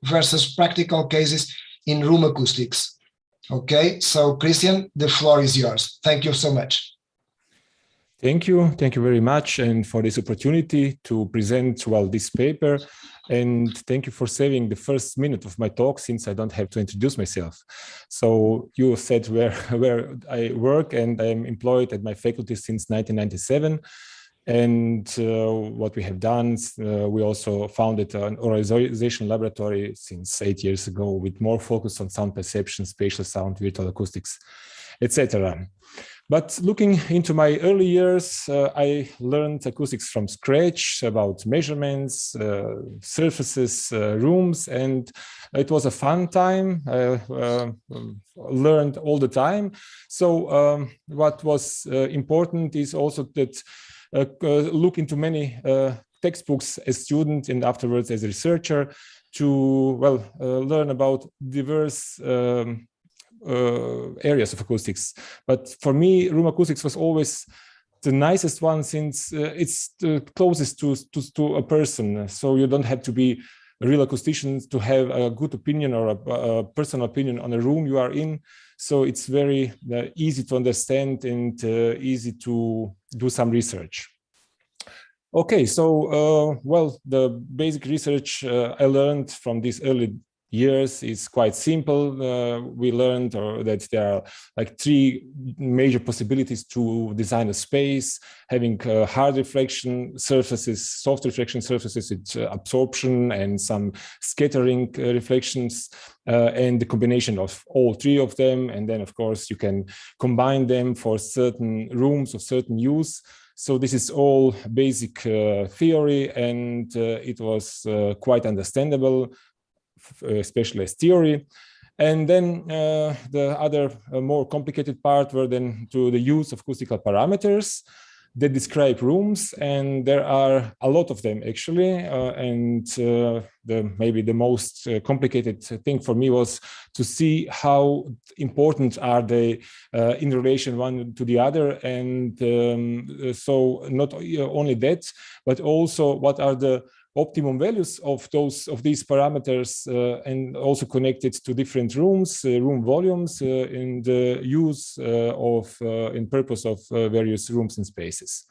versus practical cases in room acoustics. Okay, so Christian, the floor is yours. Thank you so much. Thank you very much, and for this opportunity to present this paper. And thank you for saving the first minute of my talk, since I don't have to introduce myself. So you said where I work, and I'm employed at my faculty since 1997. And what we have done, we also founded an organization laboratory since 8 years ago, with more focus on sound perception, spatial sound, virtual acoustics, etc. But looking into my early years, I learned acoustics from scratch, about measurements, surfaces, rooms, and it was a fun time. I learned all the time. So what was important is also that look into many textbooks as student and afterwards as a researcher to learn about diverse areas of acoustics. But for me, room acoustics was always the nicest one, since it's the closest to a person. So you don't have to be a real acoustician to have a good opinion or a personal opinion on a room you are in. So it's very easy to understand and easy to do some research. Okay, so the basic research I learned from these early years is quite simple. We learned that there are like 3 major possibilities to design a space: having hard reflection surfaces, soft reflection surfaces with absorption, and some scattering reflections, and the combination of all 3 of them. And then, of course, you can combine them for certain rooms of certain use. So this is all basic theory, and it was quite understandable, especially as theory. And then the other more complicated part were then to the use of acoustical parameters that describe rooms, and there are a lot of them actually. And maybe the most complicated thing for me was to see how important are they in relation one to the other, and so not only that, but also what are the optimum values of these parameters, and also connected to different rooms, room volumes, in the use in purpose of various rooms and spaces.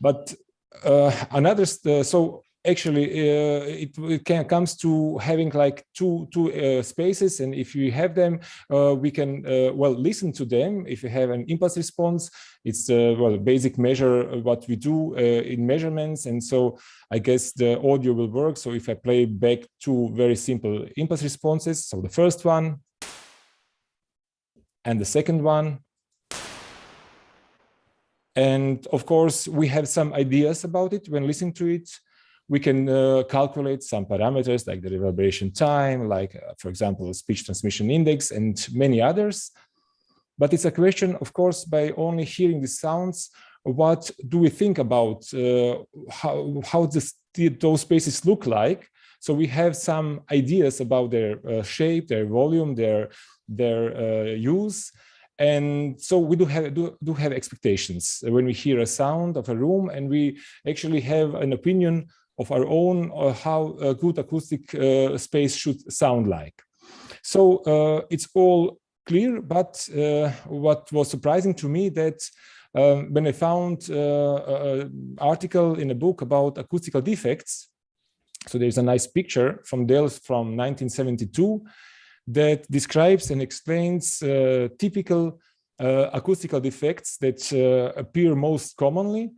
But so actually it comes to having like two spaces, and if you have them, we can listen to them. If you have an impulse response, it's a basic measure what we do in measurements, and so I guess the audio will work. So if I play back 2 very simple impulse responses, so the first one and the second one. And of course, we have some ideas about it when listening to it. We can calculate some parameters like the reverberation time, like, for example, speech transmission index, and many others. But it's a question, of course, by only hearing the sounds, what do we think about how those spaces look like? So we have some ideas about their shape, their volume, their use. And so we do have expectations when we hear a sound of a room, and we actually have an opinion of our own how a good acoustic space should sound like. So it's all clear, but what was surprising to me that when I found an article in a book about acoustical defects, so there's a nice picture from Delft from 1972 that describes and explains typical acoustical defects that appear most commonly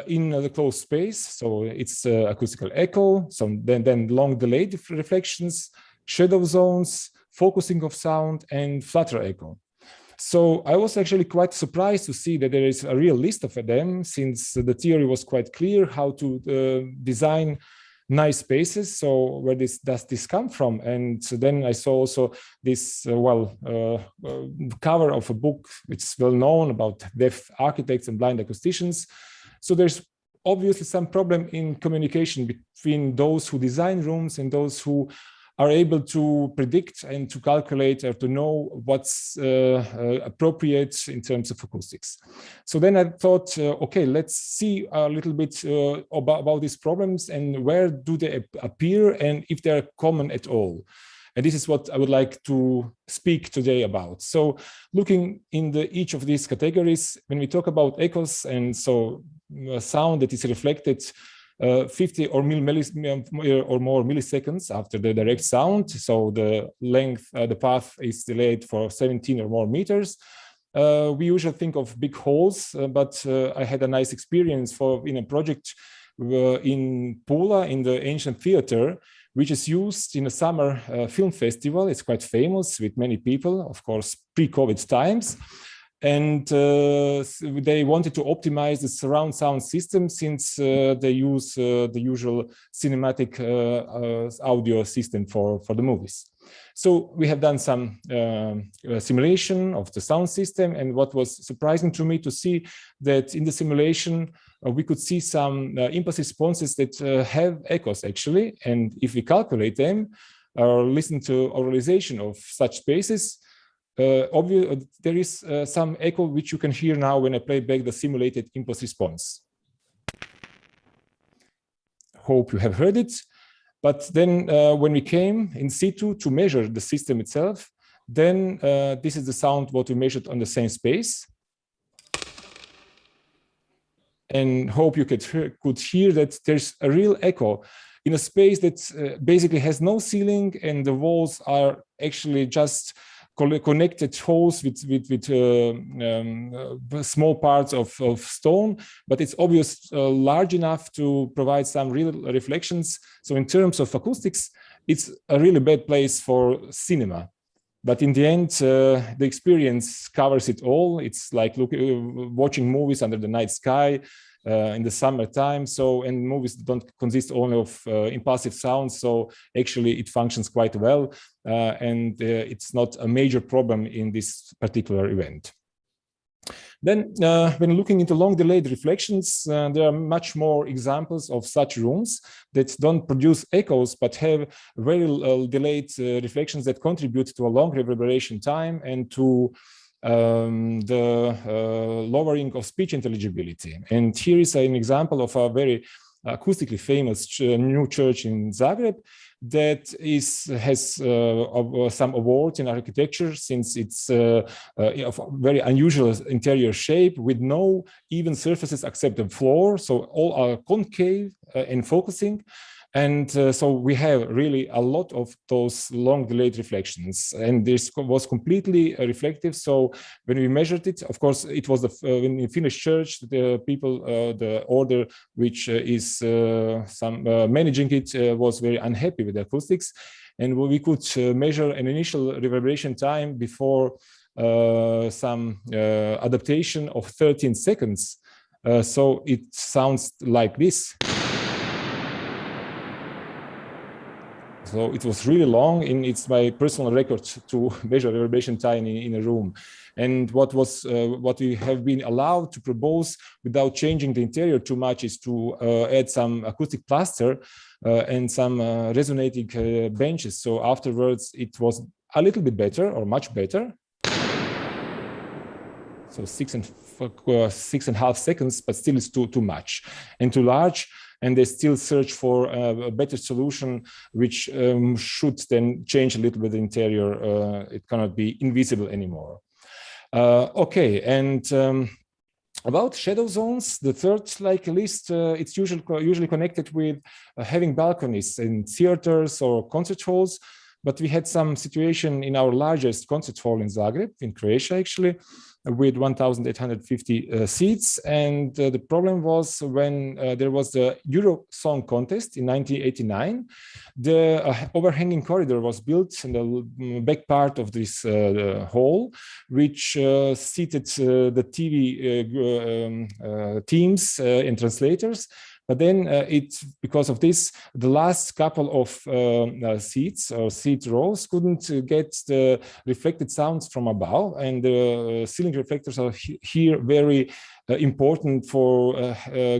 in the closed space. So it's acoustical echo, then long delayed reflections, shadow zones, focusing of sound, and flutter echo. So I was actually quite surprised to see that there is a real list of them, since the theory was quite clear how to design nice spaces. So where does this come from? And so then I saw also this cover of a book which is well known about deaf architects and blind acousticians. So there's obviously some problem in communication between those who design rooms and those who are able to predict and to calculate or to know what's appropriate in terms of acoustics. So then I thought, okay, let's see a little bit about these problems and where do they appear and if they're common at all. And this is what I would like to speak today about. So looking in each of these categories, when we talk about echoes, and so sound that is reflected 50 or more milliseconds after the direct sound. So the length, the path is delayed for 17 or more meters. We usually think of big halls, but I had a nice experience in a project in Pula, in the Ancient Theater, which is used in a summer film festival. It's quite famous with many people, of course, pre-COVID times. And they wanted to optimize the surround sound system since they use the usual cinematic audio system for the movies. So we have done some simulation of the sound system, and what was surprising to me to see that in the simulation we could see some impulse responses that have echoes actually, and if we calculate them or listen to auralization of such spaces, there is some echo which you can hear now when I play back the simulated impulse response. Hope you have heard it. But then when we came in situ to measure the system itself, then this is the sound what we measured on the same space. And hope you could hear that there's a real echo in a space that basically has no ceiling, and the walls are actually just connected holes with small parts of stone, but it's obviously large enough to provide some real reflections. So in terms of acoustics, it's a really bad place for cinema. But in the end, the experience covers it all. It's like watching movies under the night sky in the summertime. So, and movies don't consist only of impulsive sounds. So actually it functions quite well. And it's not a major problem in this particular event. Then when looking into long delayed reflections, there are much more examples of such rooms that don't produce echoes, but have very delayed reflections that contribute to a long reverberation time and to the lowering of speech intelligibility. And here is an example of a very acoustically famous new church in Zagreb that has some awards in architecture, since it's of a very unusual interior shape with no even surfaces except the floor. So all are concave and focusing. And so we have really a lot of those long delayed reflections, and this was completely reflective. So when we measured it, of course, it was when we finished church, the people, the order which is managing it was very unhappy with the acoustics, and we could measure an initial reverberation time before some adaptation of 13 seconds. So it sounds like this. So it was really long, and it's my personal record to measure reverberation time in a room. And what we have been allowed to propose without changing the interior too much is to add some acoustic plaster and some resonating benches. So afterwards, it was a little bit better, or much better. So 6.5 seconds, but still it's too much and too large. And they still search for a better solution, which should then change a little bit the interior. It cannot be invisible anymore. Okay, and about shadow zones, the third list, it's usually connected with having balconies in theaters or concert halls. But we had some situation in our largest concert hall in Zagreb, in Croatia, actually, with 1,850 seats. And the problem was when there was the Euro Song Contest in 1989, the overhanging corridor was built in the back part of this hall, which seated the TV teams and translators. But then because of this, the last couple of seats or seat rows couldn't get the reflected sounds from above, and the ceiling reflectors are here very important for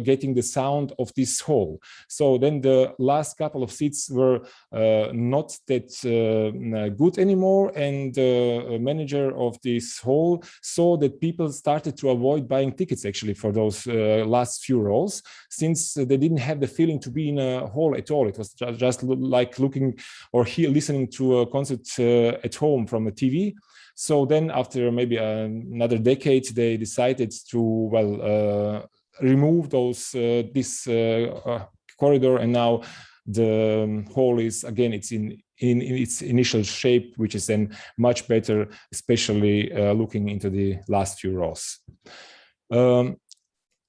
getting the sound of this hall. So then the last couple of seats were not that good anymore, and the manager of this hall saw that people started to avoid buying tickets actually for those last few rows, since they didn't have the feeling to be in a hall at all. It was just like looking or listening to a concert at home from a TV. So then after maybe another decade, they decided to remove this corridor, and now the hall is again, it's in its initial shape, which is then much better, especially looking into the last few rows.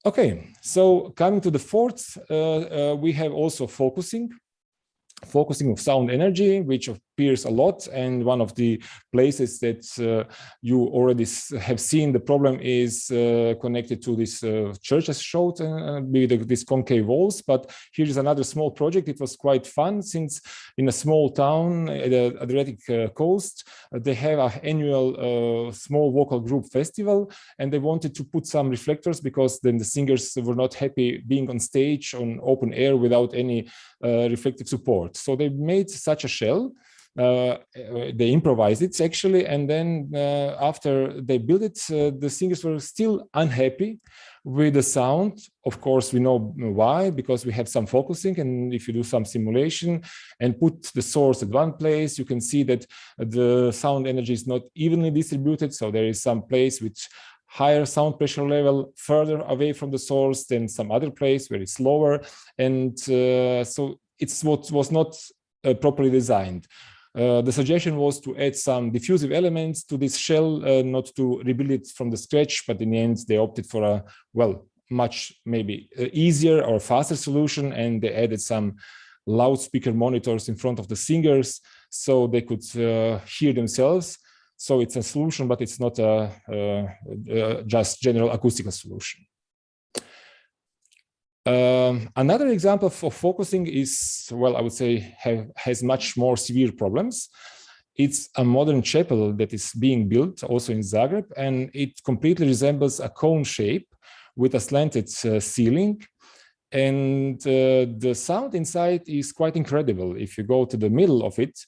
Okay, so coming to the fourth, we have also focusing of sound energy, which appears a lot, and one of the places that you already have seen the problem is connected to this church as showed, these concave walls. But here is another small project. It was quite fun, since in a small town at the Adriatic coast, they have an annual small vocal group festival, and they wanted to put some reflectors, because then the singers were not happy being on stage on open air without any reflective support. So they made such a shell. They improvised it actually, and then after they built it, the singers were still unhappy with the sound. Of course, we know why, because we have some focusing, and if you do some simulation and put the source at one place, you can see that the sound energy is not evenly distributed. So there is some place with higher sound pressure level further away from the source than some other place where it's lower, and so it's what was not properly designed. The suggestion was to add some diffusive elements to this shell, not to rebuild it from the scratch, but in the end they opted for a, much maybe easier or faster solution, and they added some loudspeaker monitors in front of the singers so they could hear themselves. So it's a solution, but it's not a just general acoustical solution. Another example of focusing is, I would say, has much more severe problems. It's a modern chapel that is being built also in Zagreb, and it completely resembles a cone shape with a slanted ceiling. And the sound inside is quite incredible. If you go to the middle of it,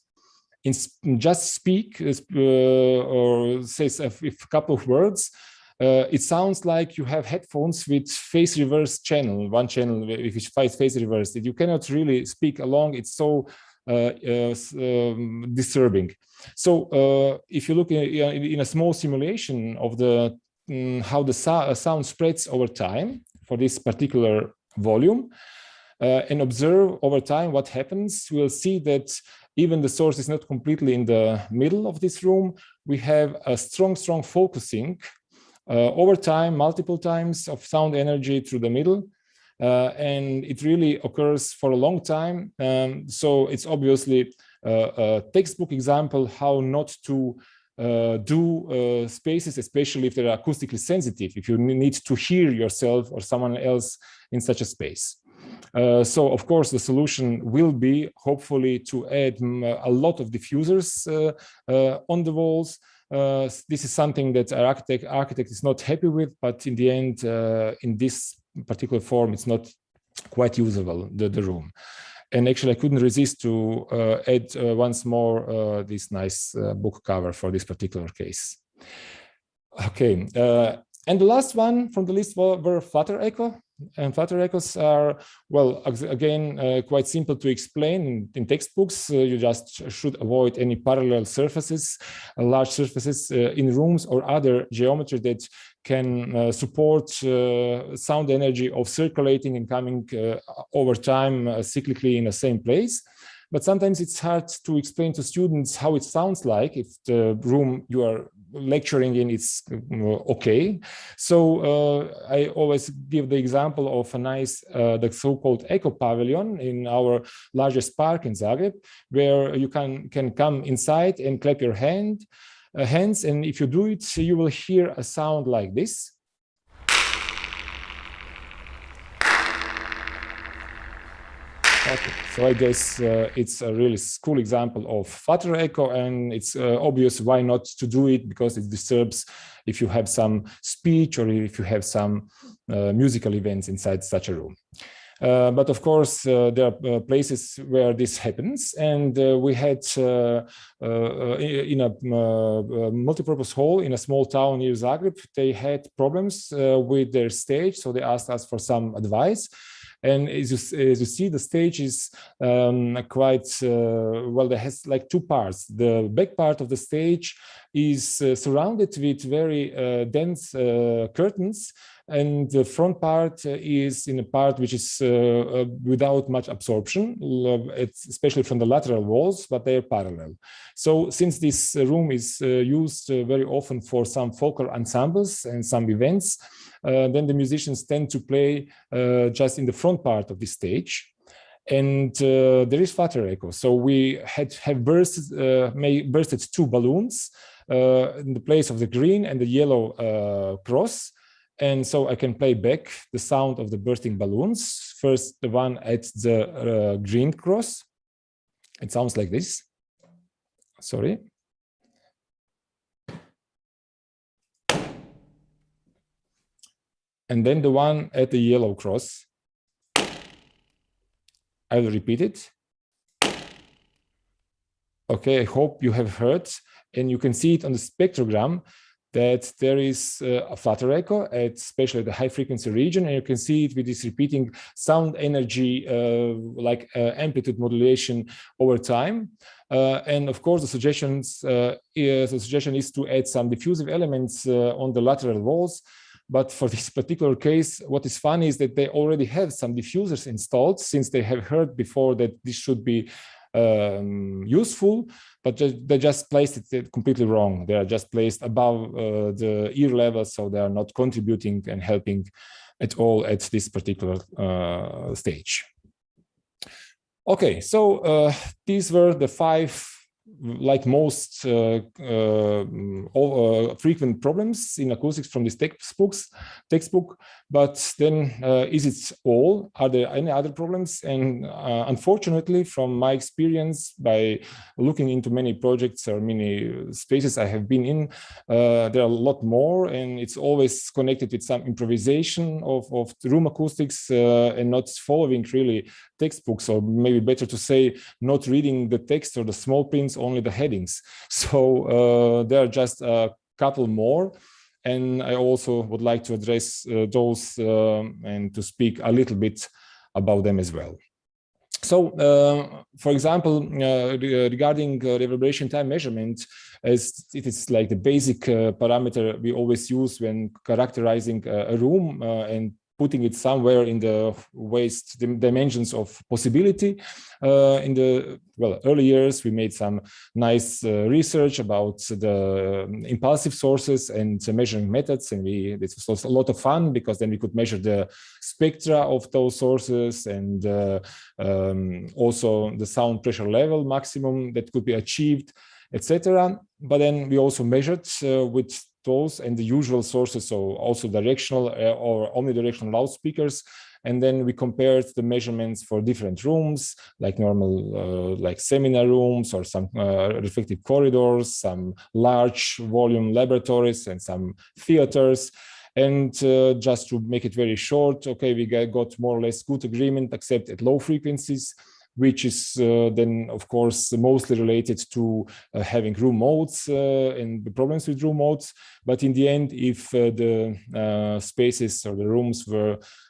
just speak or say a couple of words, it sounds like you have headphones with phase reverse channel, one channel which phase reverse. You cannot really speak along. It's so disturbing. So if you look in a small simulation of the how the sound spreads over time for this particular volume, and observe over time what happens, we'll see that even the source is not completely in the middle of this room. We have a strong focusing over time, multiple times of sound energy through the middle, and it really occurs for a long time. So it's obviously a textbook example how not to do spaces, especially if they're acoustically sensitive, if you need to hear yourself or someone else in such a space. So of course the solution will be hopefully to add a lot of diffusers on the walls. This is something that our architect is not happy with, but in the end, in this particular form, it's not quite usable, the room. And actually, I couldn't resist to add once more this nice book cover for this particular case. Okay, and the last one from the list were flutter echo. And flutter echoes are, again, quite simple to explain in textbooks. You just should avoid any parallel surfaces, large surfaces in rooms or other geometry that can support sound energy of circulating and coming over time cyclically in the same place. But sometimes it's hard to explain to students how it sounds like if the room you are lecturing in is okay. So I always give the example of a nice, the so-called echo pavilion in our largest park in Zagreb, where you can come inside and clap your hands, and if you do it, you will hear a sound like this. Okay, so I guess it's a really cool example of flutter echo, and it's obvious why not to do it, because it disturbs if you have some speech or if you have some musical events inside such a room. But of course, there are places where this happens, and we had in a multipurpose hall in a small town near Zagreb, they had problems with their stage, so they asked us for some advice. And as you see, the stage is quite, well, it has like two parts. The back part of the stage is surrounded with very dense curtains, and the front part is in a part which is without much absorption, especially from the lateral walls, but they are parallel. So since this room is used very often for some folklore ensembles and some events, then the musicians tend to play just in the front part of the stage. And there is flutter echo. So we have bursted two balloons in the place of the green and the yellow cross. And so I can play back the sound of the bursting balloons. First, the one at the green cross. It sounds like this. Sorry. And then the one at the yellow cross. I will repeat it. Okay, I hope you have heard, and you can see it on the spectrogram that there is a flutter echo, especially the high frequency region, and you can see it with this repeating sound energy, like amplitude modulation over time. And of course, the suggestion is to add some diffusive elements on the lateral walls. But for this particular case, what is funny is that they already have some diffusers installed, since they have heard before that this should be useful, but they just placed it completely wrong. They are just placed above the ear level, so they are not contributing and helping at all at this particular stage. Okay, so these were the five like most frequent problems in acoustics from this textbook. But then is it all? Are there any other problems? And unfortunately, from my experience, by looking into many projects or many spaces I have been in, there are a lot more, and it's always connected with some improvisation of room acoustics and not following really textbooks, or maybe better to say, not reading the text or the small prints, only the headings. So there are just a couple more, and I also would like to address those and to speak a little bit about them as well. So, for example, regarding reverberation time measurement, as it is like the basic parameter we always use when characterizing a room and putting it somewhere in the waist dimensions of possibility. In the early years, we made some nice research about the impulsive sources and measuring methods, and this was a lot of fun, because then we could measure the spectra of those sources, and also the sound pressure level maximum that could be achieved, etc. But then we also measured with those and the usual sources, so also directional or omnidirectional loudspeakers. And then we compared the measurements for different rooms, like normal, like seminar rooms, or some reflective corridors, some large volume laboratories, and some theaters. And just to make it very short, okay, we got more or less good agreement, except at low frequencies, which is then, of course, mostly related to having room modes and the problems with room modes. But in the end, if the spaces or the rooms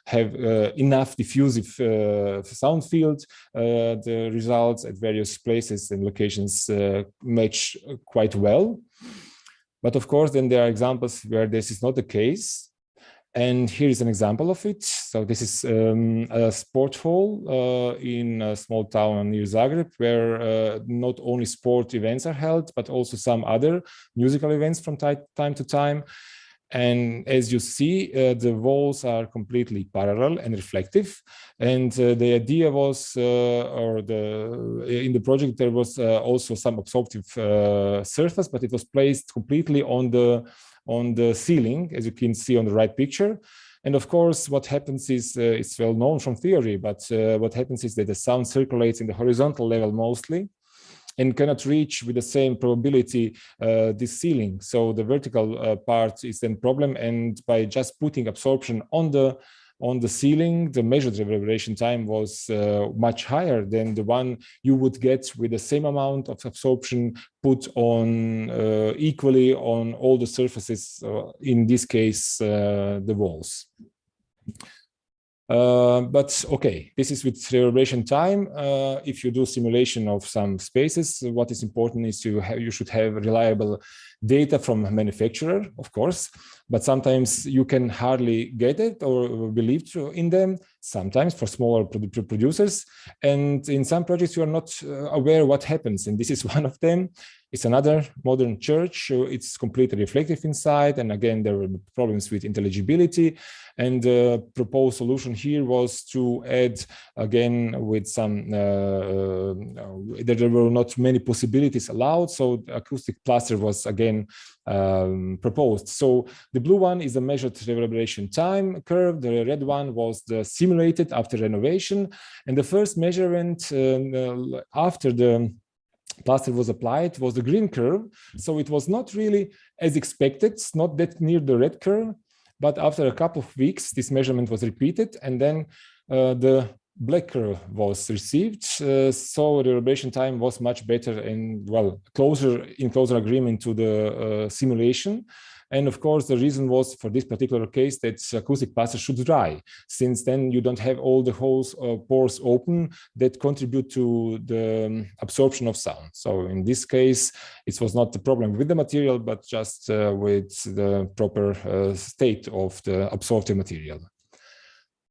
have enough diffusive sound field, the results at various places and locations match quite well. But of course, then there are examples where this is not the case. And here is an example of it. So this is a sport hall in a small town near Zagreb, where not only sport events are held, but also some other musical events from time to time. And as you see, the walls are completely parallel and reflective. And the idea was, in the project, there was also some absorptive surface, but it was placed completely on the ceiling, as you can see on the right picture. And of course, what happens is, it's well known from theory, but what happens is that the sound circulates in the horizontal level mostly, and cannot reach with the same probability this ceiling. So the vertical part is then problem, and by just putting absorption on the ceiling, the measured reverberation time was much higher than the one you would get with the same amount of absorption put on equally on all the surfaces, in this case, the walls. But okay, this is with reverberation time. If you do simulation of some spaces, what is important is you should have reliable data from a manufacturer, of course, but sometimes you can hardly get it or believe in them, sometimes for smaller producers. And in some projects, you are not aware what happens. And this is one of them. It's another modern church. It's completely reflective inside. And again, there were problems with intelligibility. And the proposed solution here was to add, again, with some, there were not many possibilities allowed. So acoustic plaster was again proposed. So the blue one is the measured reverberation time curve. The red one was the simulated after renovation. And the first measurement after the plaster was applied was the green curve. So it was not really as expected, not that near the red curve. But after a couple of weeks, this measurement was repeated, and then the black curve was received. So the reverberation time was much better and, well, in closer agreement to the simulation. And of course, the reason was for this particular case that acoustic plaster should dry, since then you don't have all the holes or pores open that contribute to the absorption of sound. So in this case, it was not the problem with the material, but just with the proper state of the absorptive material.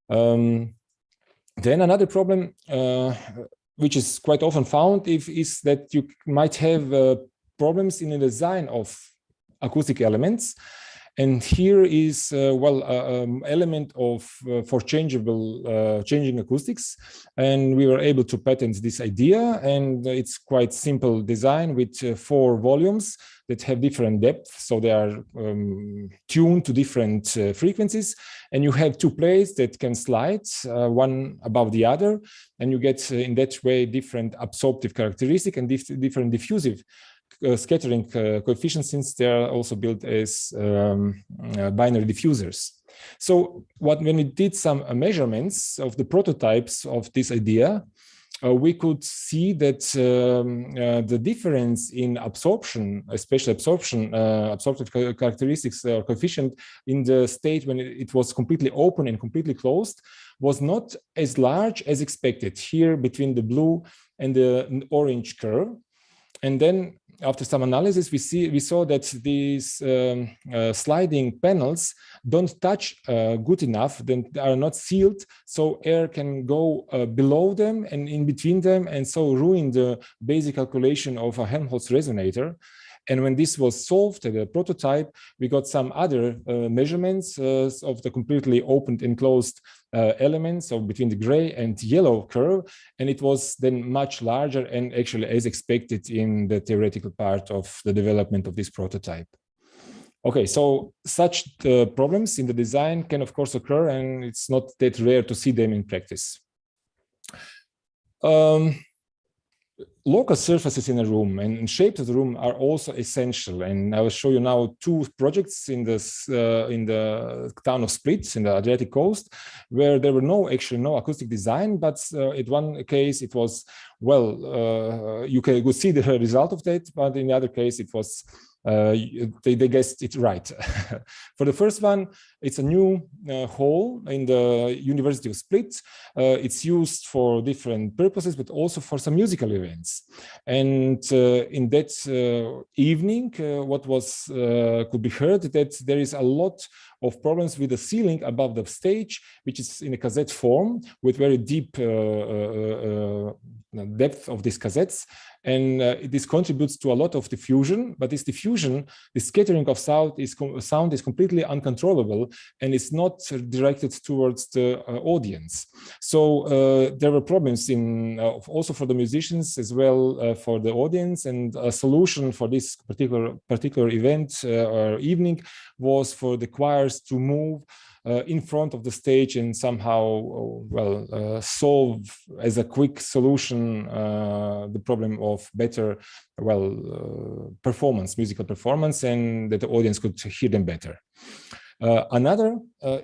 Then another problem, which is quite often found, is that you might have problems in the design of acoustic elements. And here is, element of for changing acoustics. And we were able to patent this idea. And it's quite simple design with 4 volumes that have different depth. So they are tuned to different frequencies. And you have 2 plates that can slide one above the other. And you get in that way different absorptive characteristic and different diffusive scattering coefficients, since they are also built as binary diffusers. So when we did some measurements of the prototypes of this idea, we could see that the difference in absorption, especially absorptive characteristics or coefficient in the state when it was completely open and completely closed, was not as large as expected here between the blue and the orange curve. And then after some analysis, we saw that these sliding panels don't touch good enough, then they are not sealed, so air can go below them and in between them, and so ruin the basic calculation of a Helmholtz resonator. And when this was solved, the prototype, we got some other measurements of the completely opened and closed elements, so between the gray and yellow curve, and it was then much larger and actually as expected in the theoretical part of the development of this prototype. Okay, so such problems in the design can of course occur, and it's not that rare to see them in practice. Local surfaces in a room and shapes of the room are also essential, and I will show you now 2 projects in the town of Split in the Adriatic coast, where there were actually no acoustic design, but in one case it was, well, you could see the result of that, but in the other case it was they guessed it right. For the first one, it's a new hall in the University of Split. It's used for different purposes, but also for some musical events. And in that evening, what was could be heard that there is a lot of problems with the ceiling above the stage, which is in a cassette form with very deep depth of these cassettes. And this contributes to a lot of diffusion, but this diffusion, the scattering of sound is completely uncontrollable, and it's not directed towards the audience. So there were problems in also for the musicians as well for the audience, and a solution for this particular event or evening was for the choirs to move in front of the stage and somehow, solve as a quick solution the problem of better, performance, musical performance, and that the audience could hear them better. Another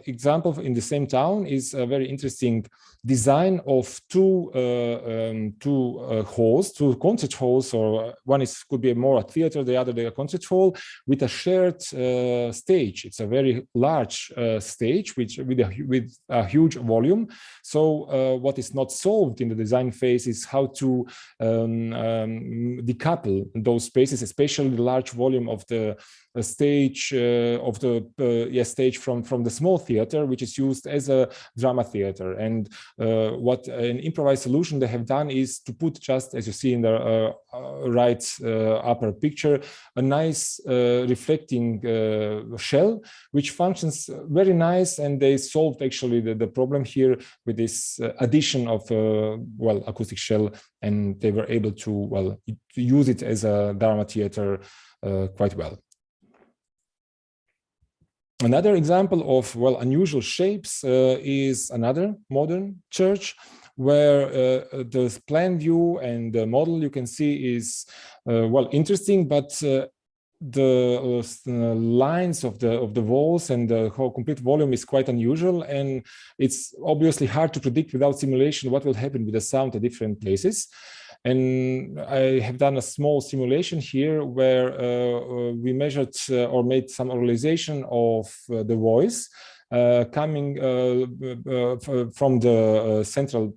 example in the same town is a very interesting design of two halls, two concert halls, or one could be more a theater, the other a concert hall, with a shared stage. It's a very large stage with a huge volume. So what is not solved in the design phase is how to decouple those spaces, especially the large volume of the stage stage from the small theater, which is used as a drama theater. And what an improvised solution they have done is to put, just as you see in the right upper picture, a nice reflecting shell, which functions very nice, and they solved actually the problem here with this addition of acoustic shell, and they were able to use it as a drama theater quite well. Another example of unusual shapes is another modern church, where the plan view and the model you can see is interesting, but the lines of the walls and the whole complete volume is quite unusual, and it's obviously hard to predict without simulation what will happen with the sound at different places. And I have done a small simulation here where we measured or made some analyzation of the voice coming from the central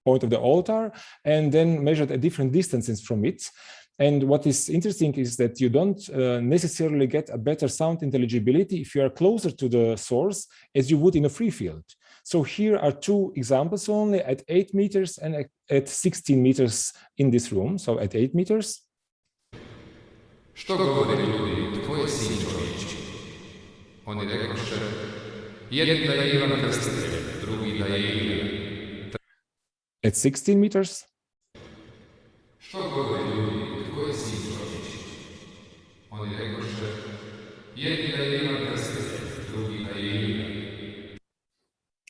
point of the altar, and then measured at different distances from it. And what is interesting is that you don't necessarily get a better sound intelligibility if you are closer to the source as you would in a free field. So here are two examples only, at 8 meters and at 16 meters in this room. So at 8 meters. At 16 meters.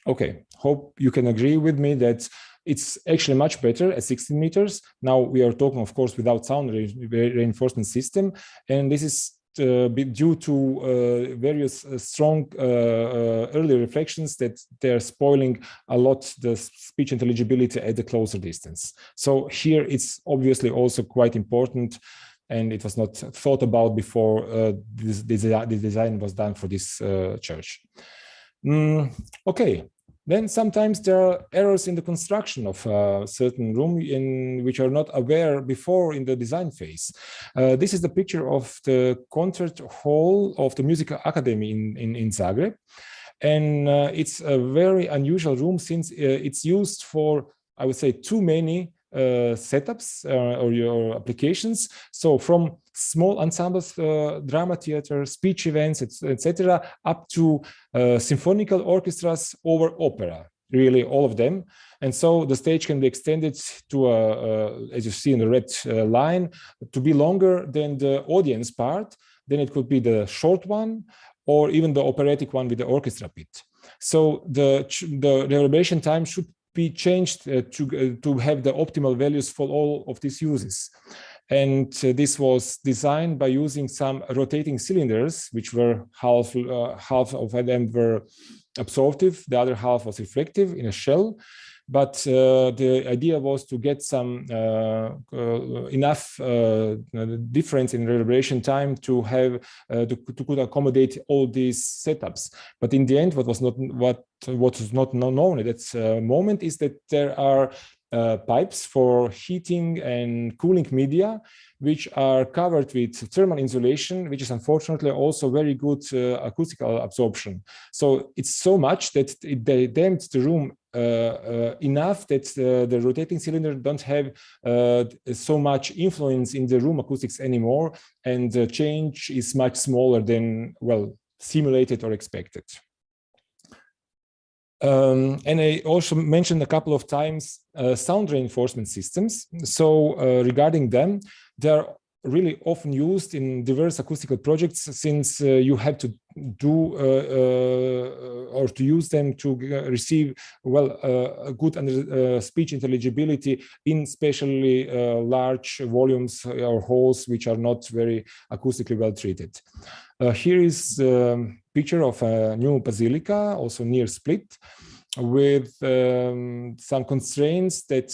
Okay, hope you can agree with me that it's actually much better at 16 meters. Now we are talking, of course, without sound reinforcement system, and this is due to various strong early reflections that they're spoiling a lot the speech intelligibility at the closer distance. So here it's obviously also quite important, and it was not thought about before this design was done for this church. Okay. Then sometimes there are errors in the construction of a certain room in which are not aware before in the design phase. This is the picture of the concert hall of the Musical Academy in Zagreb. And it's a very unusual room since it's used for, I would say, too many setups or your applications. So from small ensembles, drama theater, speech events, etc., up to symphonical orchestras over opera, really all of them. And so the stage can be extended to, as you see in the red line, to be longer than the audience part. Then it could be the short one, or even the operatic one with the orchestra pit. So the reverberation time should be changed to have the optimal values for all of these uses. And this was designed by using some rotating cylinders, which were half of them were absorptive, the other half was reflective in a shell. But the idea was to get some enough difference in reverberation time to have to could accommodate all these setups. But in the end, what was not known at that moment is that there are pipes for heating and cooling media, which are covered with thermal insulation, which is unfortunately also very good acoustical absorption. So it's so much that they damped the room enough that the rotating cylinder don't have so much influence in the room acoustics anymore, and the change is much smaller than, well, simulated or expected. And I also mentioned a couple of times sound reinforcement systems. So regarding them, they're really often used in diverse acoustical projects, since you have to do or to use them to receive a good speech intelligibility in especially large volumes or halls which are not very acoustically well treated. Here is a picture of a new basilica, also near Split, with some constraints that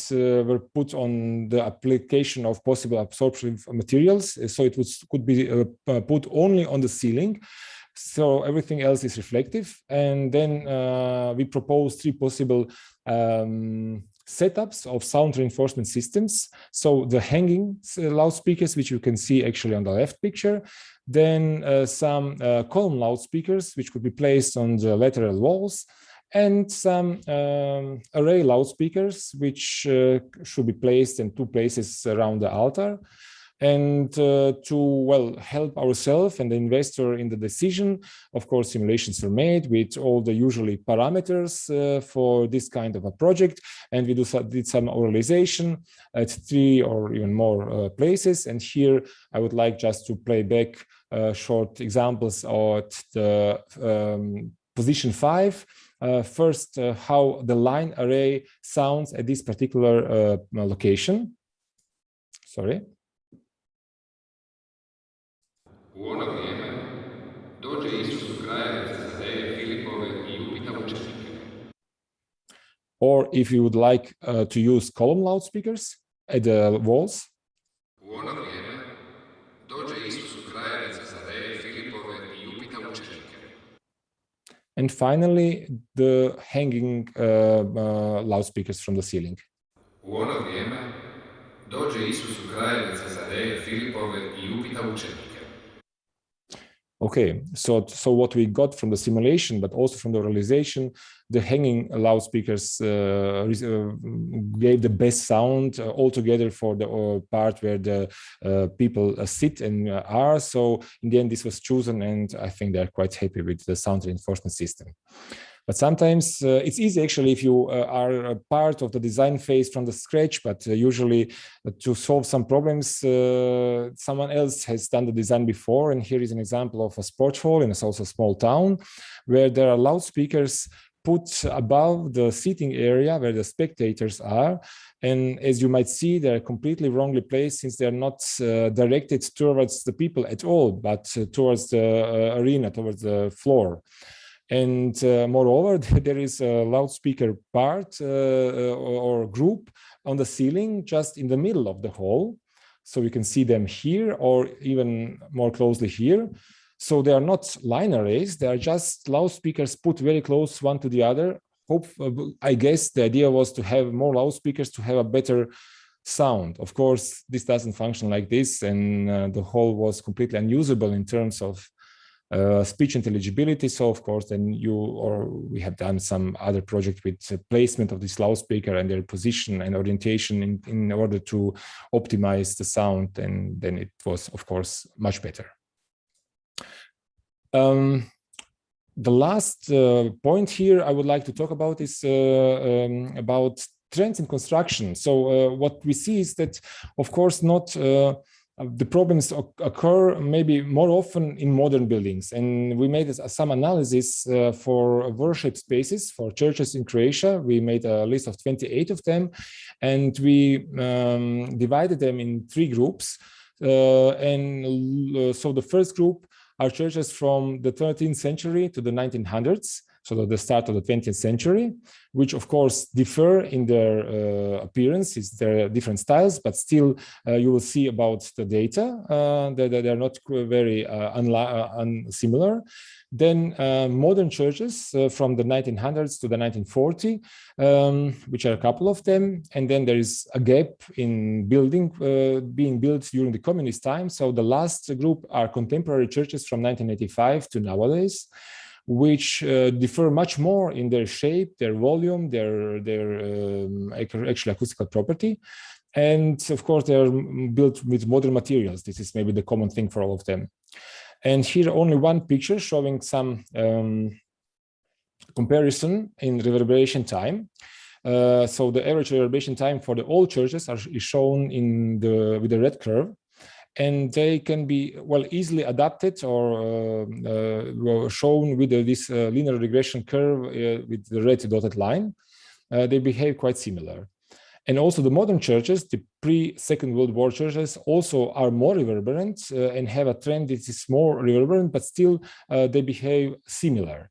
were put on the application of possible absorptive materials. So it could be put only on the ceiling. So everything else is reflective. And then we propose 3 possible setups of sound reinforcement systems. So the hanging loudspeakers, which you can see actually on the left picture, then some column loudspeakers, which could be placed on the lateral walls, and some array loudspeakers, which should be placed in 2 places around the altar. And to help ourselves and the investor in the decision, of course, simulations were made with all the usually parameters for this kind of a project. And we did some oralization at 3 or even more places. And here I would like just to play back short examples of the position 5. First, how the line array sounds at this particular location. Sorry. U ono vrijeme dođe Isus u krajeve Cezareje Filipove I upita učenike. Or if you would like to use column loudspeakers at the walls. U ono vrijeme dođe Isus u krajeve Cezareje Filipove I upita učenike. And finally, the hanging loudspeakers from the ceiling. U ono vrijeme dođe Isus u krajeve Cezareje Filipove I upita učenike. Okay, so what we got from the simulation, but also from the realization, the hanging loudspeakers gave the best sound altogether for the part where the people sit and are. So in the end, this was chosen, and I think they're quite happy with the sound reinforcement system. But sometimes it's easy actually if you are a part of the design phase from the scratch, but usually to solve some problems, someone else has done the design before. And here is an example of a sports hall in also a small town where there are loudspeakers put above the seating area where the spectators are. And as you might see, they're completely wrongly placed since they're not directed towards the people at all, but towards the arena, towards the floor. And moreover, there is a loudspeaker part or group on the ceiling just in the middle of the hall. So you can see them here or even more closely here. So they are not line arrays, they are just loudspeakers put very close one to the other. I guess the idea was to have more loudspeakers to have a better sound. Of course, this doesn't function like this, and the hall was completely unusable in terms of speech intelligibility. So of course, then we have done some other project with placement of this loudspeaker and their position and orientation in order to optimize the sound. And then it was, of course, much better. The last point here I would like to talk about is about trends in construction. So what we see is that, of course, not the problems occur maybe more often in modern buildings. And we made some analysis for worship spaces for churches in Croatia. We made a list of 28 of them, and we divided them in 3 groups. So the first group are churches from the 13th century to the 1900s. So the start of the 20th century, which of course differ in their appearance, is their different styles, but still you will see about the data that they're not very unsimilar. Then modern churches from the 1900s to the 1940, which are a couple of them. And then there is a gap in being built during the communist time. So the last group are contemporary churches from 1985 to nowadays, which differ much more in their shape, their volume, their actual acoustical property. And of course, they're built with modern materials. This is maybe the common thing for all of them. And here only one picture showing some comparison in reverberation time. So the average reverberation time for the old churches is shown with the red curve. and they can be easily adapted or shown with this linear regression curve with the red dotted line. They behave quite similar. And also the modern churches, the pre-Second World War churches, also are more reverberant and have a trend that is more reverberant, but still they behave similar.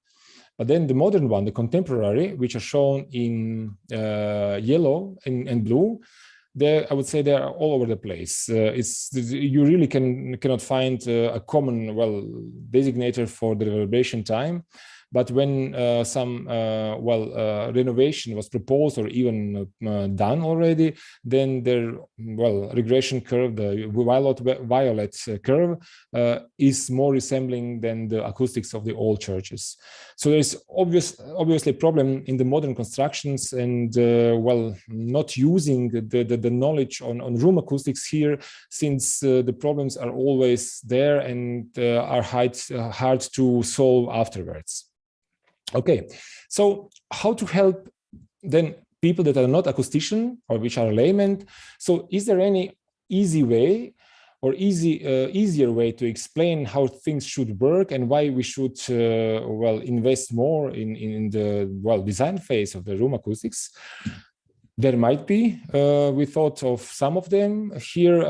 But then the modern one, the contemporary, which are shown in yellow and blue, I would say they are all over the place. You really cannot find a common designator for the reverberation time. But when some renovation was proposed or even done already, then their regression curve, the violet curve, is more resembling than the acoustics of the old churches. So there's obviously a problem in the modern constructions and not using the knowledge on room acoustics here, since the problems are always there and are hard to solve afterwards. Okay, so how to help then people that are not acoustician or which are laymen? So is there any easy way or easier way to explain how things should work and why we should invest more in the design phase of the room acoustics? There might be. We thought of some of them here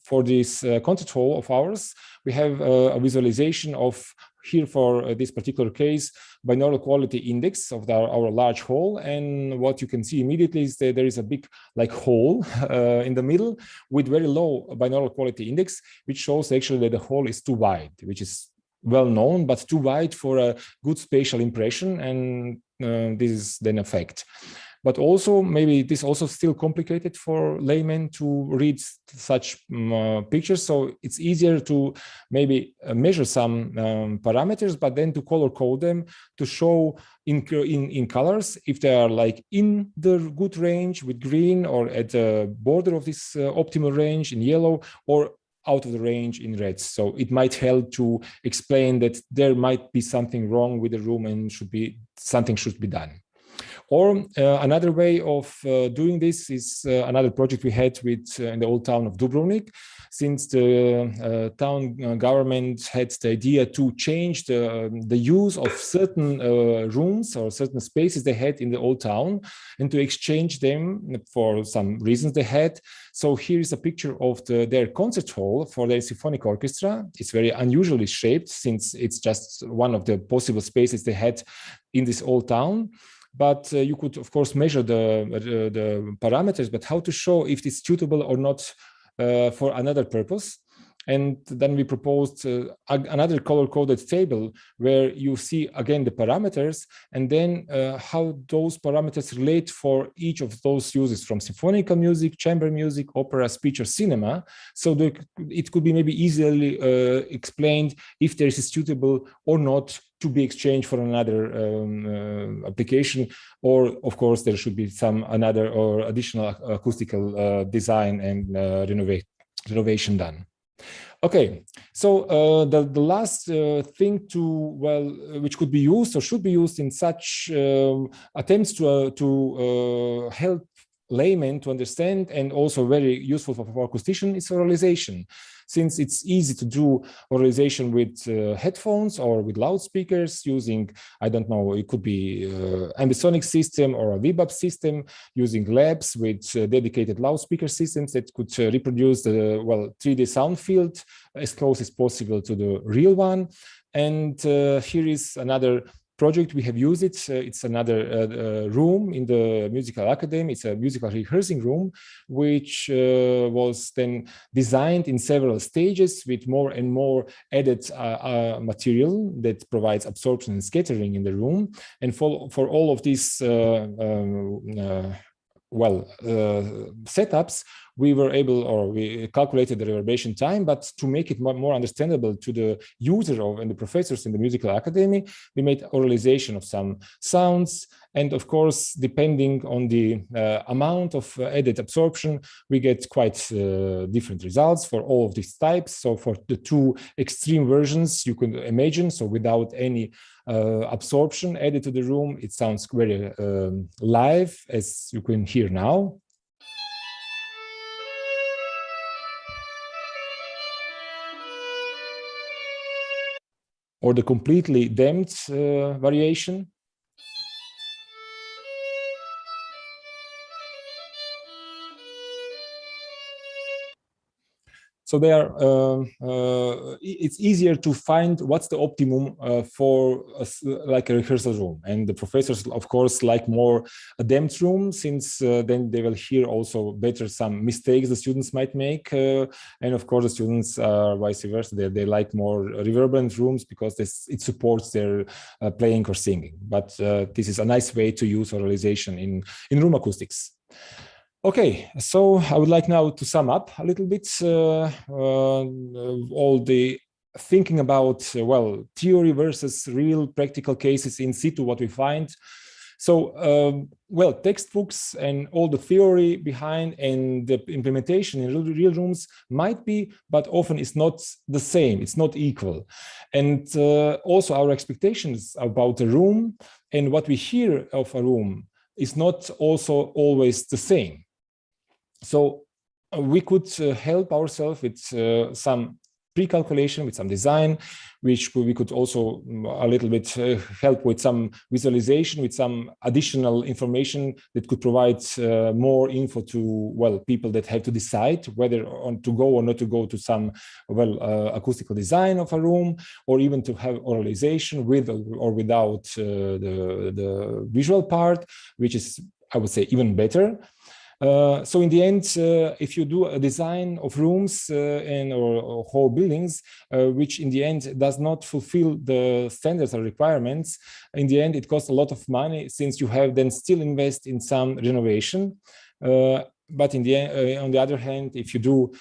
for this concert hall of ours. We have a visualization of here for this particular case, binaural quality index of our large hall. And what you can see immediately is that there is a big hole in the middle with very low binaural quality index, which shows actually that the hall is too wide, which is well known, but too wide for a good spatial impression. And this is then a fact. But also, maybe it is also still complicated for laymen to read such pictures. So it's easier to maybe measure some parameters, but then to color code them to show in colors if they are in the good range with green, or at the border of this optimal range in yellow, or out of the range in red. So it might help to explain that there might be something wrong with the room and something should be done. Or another way of doing this is another project we had with in the old town of Dubrovnik, since the town government had the idea to change the use of certain rooms or certain spaces they had in the old town and to exchange them for some reasons they had. So here is a picture of their concert hall for their symphonic orchestra. It's very unusually shaped, since it's just one of the possible spaces they had in this old town. But you could, of course, measure the parameters, but how to show if it's suitable or not for another purpose. And then we proposed another color-coded table where you see, again, the parameters, and then how those parameters relate for each of those uses, from symphonical music, chamber music, opera, speech, or cinema. So it could be maybe easily explained if there is suitable or not to be exchanged for another application, or of course there should be another or additional acoustical design and renovation done. Okay, so the last thing which could be used or should be used in such attempts to help laymen to understand, and also very useful for acoustician, is oralization. Since it's easy to do oralization with headphones or with loudspeakers using, I don't know, it could be ambisonic system or a VBAP system, using labs with dedicated loudspeaker systems that could reproduce the 3D sound field as close as possible to the real one. And here is another project we have used it. It's another room in the musical academy. It's a musical rehearsing room, which was then designed in several stages with more and more added material that provides absorption and scattering in the room. And for all of these setups, we were able, or we calculated the reverberation time, but to make it more understandable to the user and the professors in the musical academy, we made oralization of some sounds. And of course, depending on the amount of added absorption, we get quite different results for all of these types. So for the two extreme versions, you could imagine, so without any absorption added to the room, it sounds very live, as you can hear now. or the completely damped variation. So they are, it's easier to find what's the optimum for like a rehearsal room. And the professors, of course, like more a damped room, since then they will hear also better some mistakes the students might make. And of course, the students are vice versa. They like more reverberant rooms because it supports their playing or singing. But this is a nice way to use oralization in room acoustics. Okay, so I would like now to sum up a little bit all the thinking about, well, theory versus real practical cases in situ, what we find. So, well, textbooks and all the theory behind and the implementation in real rooms might be, but often it's not the same, it's not equal. And also our expectations about a room and what we hear of a room is not also always the same. So we could help ourselves with some pre-calculation, with some design, which we could also a little bit help with some visualization, with some additional information that could provide more info to, well, people that have to decide whether to go or not to go to some, well, acoustical design of a room, or even to have oralization with or without the visual part, which is, I would say, even better. So in the end, if you do a design of rooms or whole buildings, which in the end does not fulfill the standards or requirements, in the end it costs a lot of money, since you have then still invest in some renovation. But in the end, on the other hand, if you do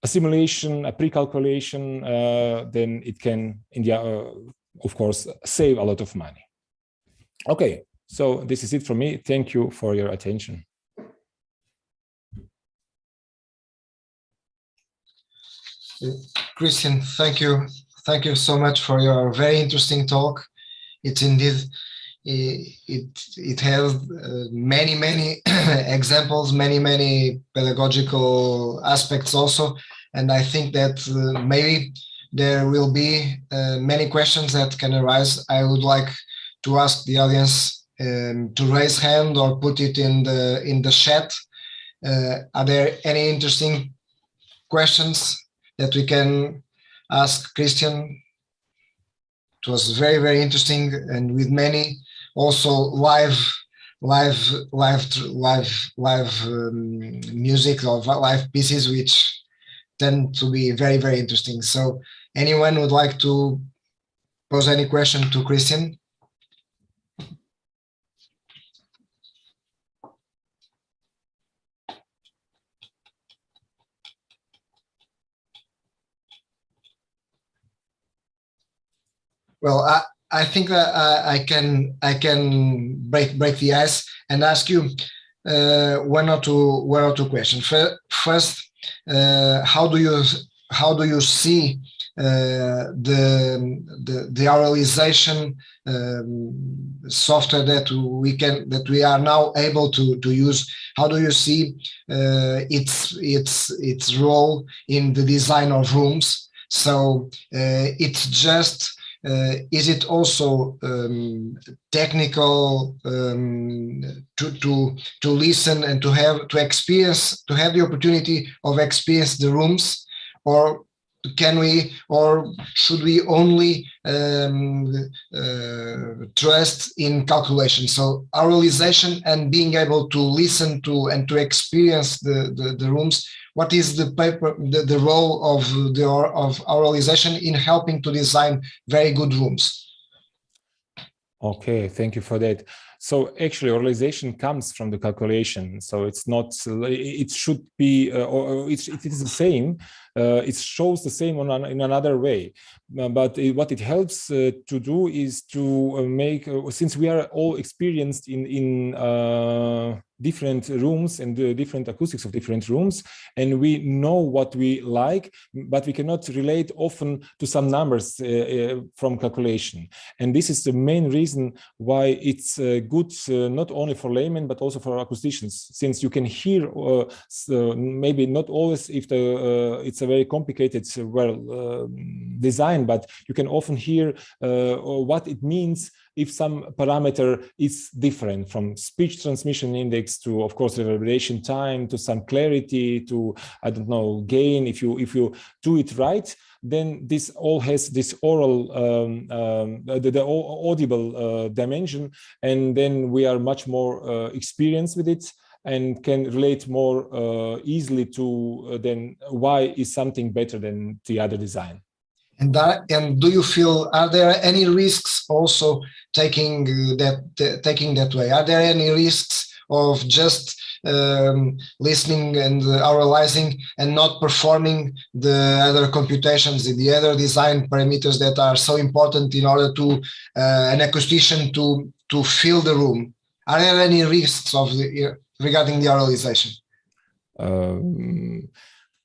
a simulation, a pre-calculation, then it can, of course, save a lot of money. Okay, so this is it from me. Thank you for your attention. Christian, thank you. Thank you so much for your very interesting talk. It's indeed, it has many examples, many pedagogical aspects also. And I think that maybe there will be many questions that can arise. I would like to ask the audience to raise hand or put it in the chat. Are there any interesting questions that we can ask Christian? It was very interesting, and with many also live music or live pieces, which tend to be very interesting. So anyone would like to pose any question to Christian? Well, I think that I can break the ice and ask you one or two questions. First, how do you see the oralization software that we are now able to use? How do you see its role in the design of rooms? So it's just is it also technical to listen and to have the opportunity of experience the rooms, or can we, or should we only trust in calculation? So oralization and being able to listen to and to experience the rooms. What is the role of oralization in helping to design very good rooms? Okay, thank you for that. So actually, oralization comes from the calculation. So it's not. It should be, or it is the same. It shows the same in another way. But what it helps to do is to make, since we are all experienced in different rooms and the different acoustics of different rooms, and we know what we like, but we cannot relate often to some numbers from calculation. And this is the main reason why it's good not only for laymen but also for acousticians, since you can hear maybe not always if it's a very complicated design, but you can often hear what it means if some parameter is different, from speech transmission index to, of course, reverberation time, to some clarity, to, I don't know, gain. If you do it right, then this all has this oral, the audible dimension, and then we are much more experienced with it and can relate more easily to then why is something better than the other design. And do you feel, are there any risks also taking that way? Are there any risks of just listening and oralizing and not performing the other computations, the other design parameters that are so important in order to an acoustician to fill the room? Are there any risks regarding the oralization?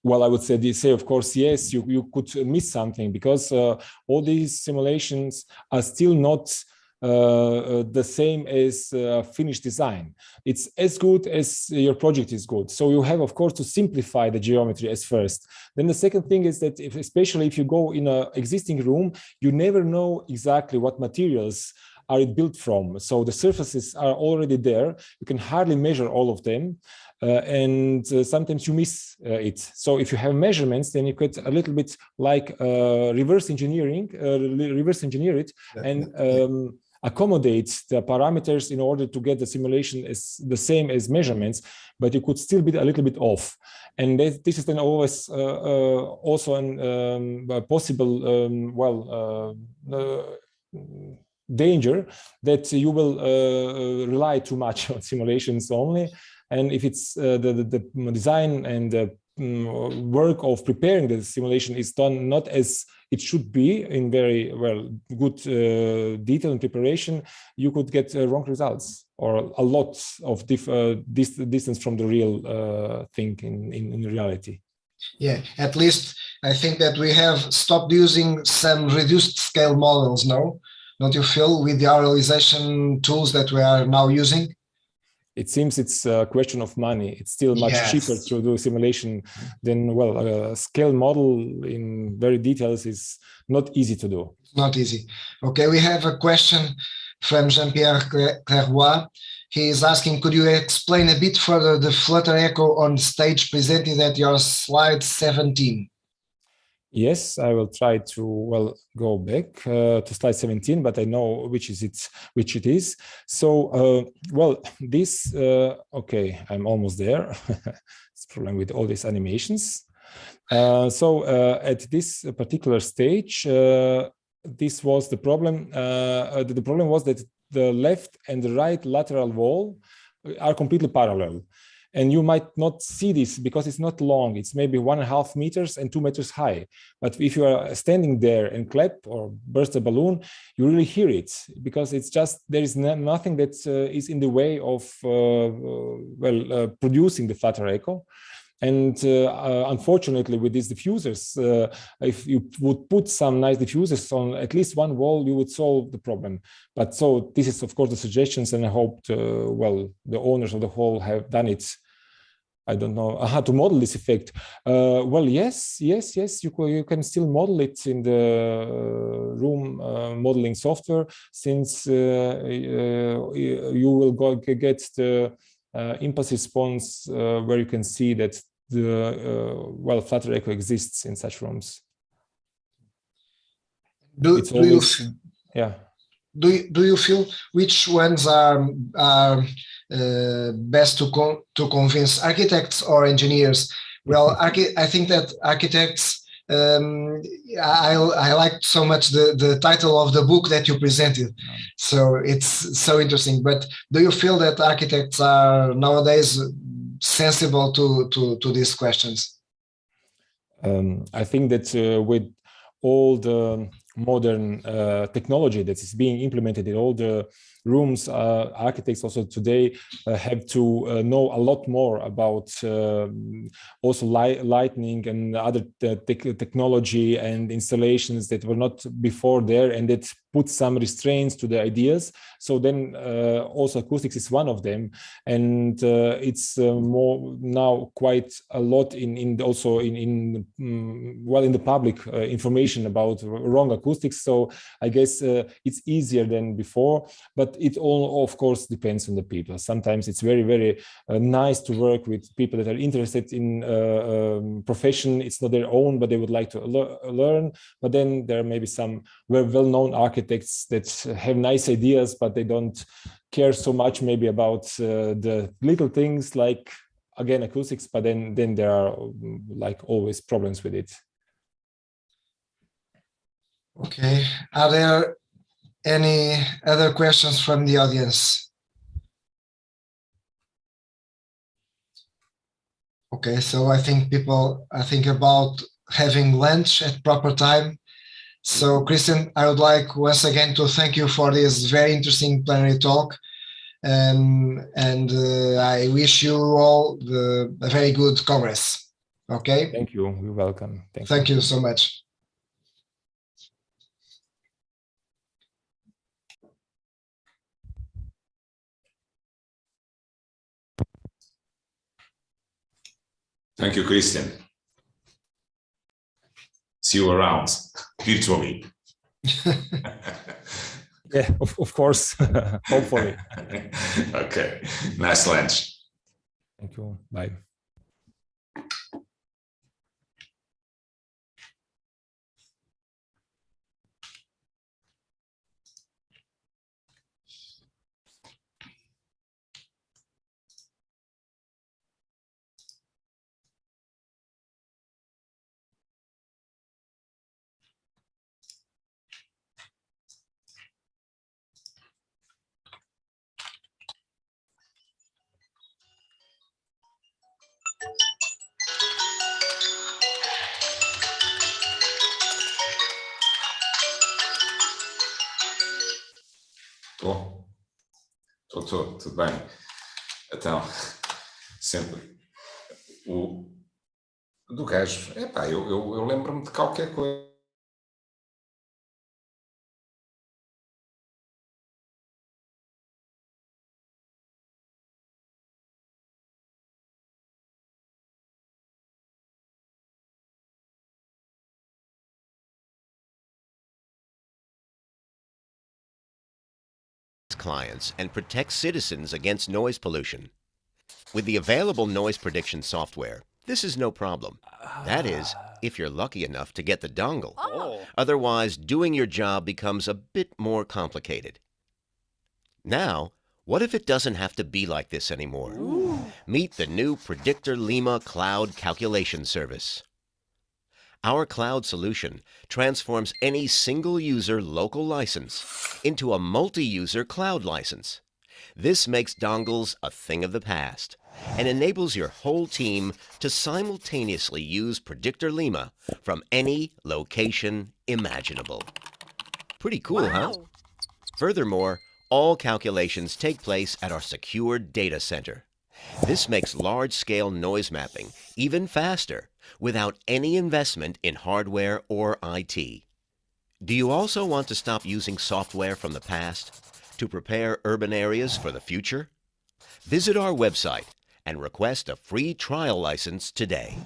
Well, I would say, of course, yes, you could miss something, because all these simulations are still not the same as finished design. It's as good as your project is good. So you have, of course, to simplify the geometry as first. Then the second thing is that especially if you go in an existing room, you never know exactly what materials are it built from. So the surfaces are already there. You can hardly measure all of them. And sometimes you miss it. So if you have measurements, then you could a little bit like reverse engineer it, and accommodate the parameters in order to get the simulation as the same as measurements, but you could still be a little bit off. And this is then always also a possible, danger that you will rely too much on simulations only. And if it's the design and the work of preparing the simulation is done not as it should be, in very good detail and preparation, you could get wrong results or a lot of distance from the real thing in reality. Yeah, at least I think that we have stopped using some reduced scale models now, don't you feel, with the oralization tools that we are now using? It seems it's a question of money. It's still much cheaper to do simulation than, a scale model in very details is not easy to do. Not easy. Okay, we have a question from Jean-Pierre Clairvoy. He is asking, could you explain a bit further the flutter echo on stage presented at your slide 17? Yes, I will try to go back to slide 17, but I know which it is. So this okay, I'm almost there. It's a problem with all these animations. At this particular stage, this was the problem. The problem was that the left and the right lateral wall are completely parallel. And you might not see this because it's not long. It's maybe 1.5 meters and 2 meters high. But if you are standing there and clap or burst a balloon, you really hear it, because it's just, there is nothing that is in the way of producing the flutter echo. And unfortunately, with these diffusers, if you would put some nice diffusers on at least one wall, you would solve the problem. But so this is, of course, the suggestions, and I hope the owners of the hall have done it. I don't know how to model this effect. Yes, you can still model it in the room modeling software, since you will get the impulse response where you can see that the flutter echo exists in such rooms. Do you feel which ones are best to convince architects or engineers? Well, I think that architects, I liked so much the title of the book that you presented. So it's so interesting. But do you feel that architects are nowadays sensible to these questions? I think that with all the modern technology that is being implemented in all the rooms, architects also today have to know a lot more about also lighting and other technology and installations that were not before there, and that put some restraints to the ideas. So then also acoustics is one of them, and it's more now quite a lot in the public information about wrong acoustics. So I guess it's easier than before, but it all of course depends on the people. Sometimes it's very, very nice to work with people that are interested in profession. It's not their own, but they would like to learn. But then there may be some well-known architects that have nice ideas, but they don't care so much maybe about the little things like, again, acoustics, but then there are like always problems with it. Okay, are there any other questions from the audience? Okay, so I think people are thinking about having lunch at proper time. So Christian, I would like once again to thank you for this very interesting plenary talk. And I wish you all a very good Congress. Okay? Thank you. You're welcome. Thank you so much. Thank you, Christian. See you around virtually. Yeah, of course, hopefully. Okay, nice lunch. Thank you. Bye. Tudo bem. Então, sempre do gajo, eu lembro-me de qualquer coisa. Clients and protect citizens against noise pollution. With the available noise prediction software, this is no problem. That is, if you're lucky enough to get the dongle. Otherwise, doing your job becomes a bit more complicated. Now, what if it doesn't have to be like this anymore? Meet the new Predictor Lima Cloud Calculation Service. Our cloud solution transforms any single-user local license into a multi-user cloud license. This makes dongles a thing of the past and enables your whole team to simultaneously use Predictor Lima from any location imaginable. Pretty cool, huh? Furthermore, all calculations take place at our secured data center. This makes large-scale noise mapping even faster without any investment in hardware or IT. Do you also want to stop using software from the past to prepare urban areas for the future? Visit our website and request a free trial license today.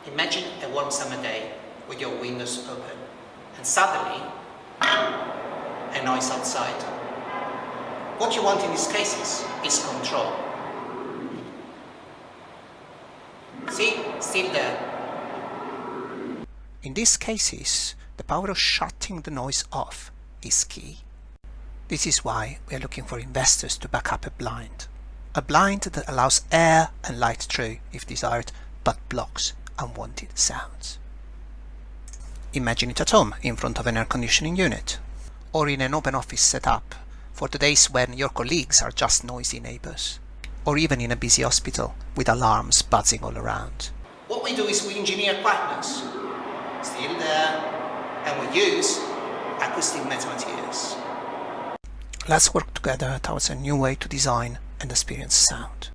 Imagine a warm summer day with your windows open and suddenly a noise outside. What you want in these cases is control. See, still there. In these cases, the power of shutting the noise off is key. This is why we are looking for investors to back up a blind that allows air and light through if desired, but blocks unwanted sounds. Imagine it at home in front of an air conditioning unit, or in an open office setup for the days when your colleagues are just noisy neighbors, or even in a busy hospital with alarms buzzing all around. What we do is we engineer quietness, still there, and we use acoustic metamaterials. Let's work together towards a new way to design and experience sound.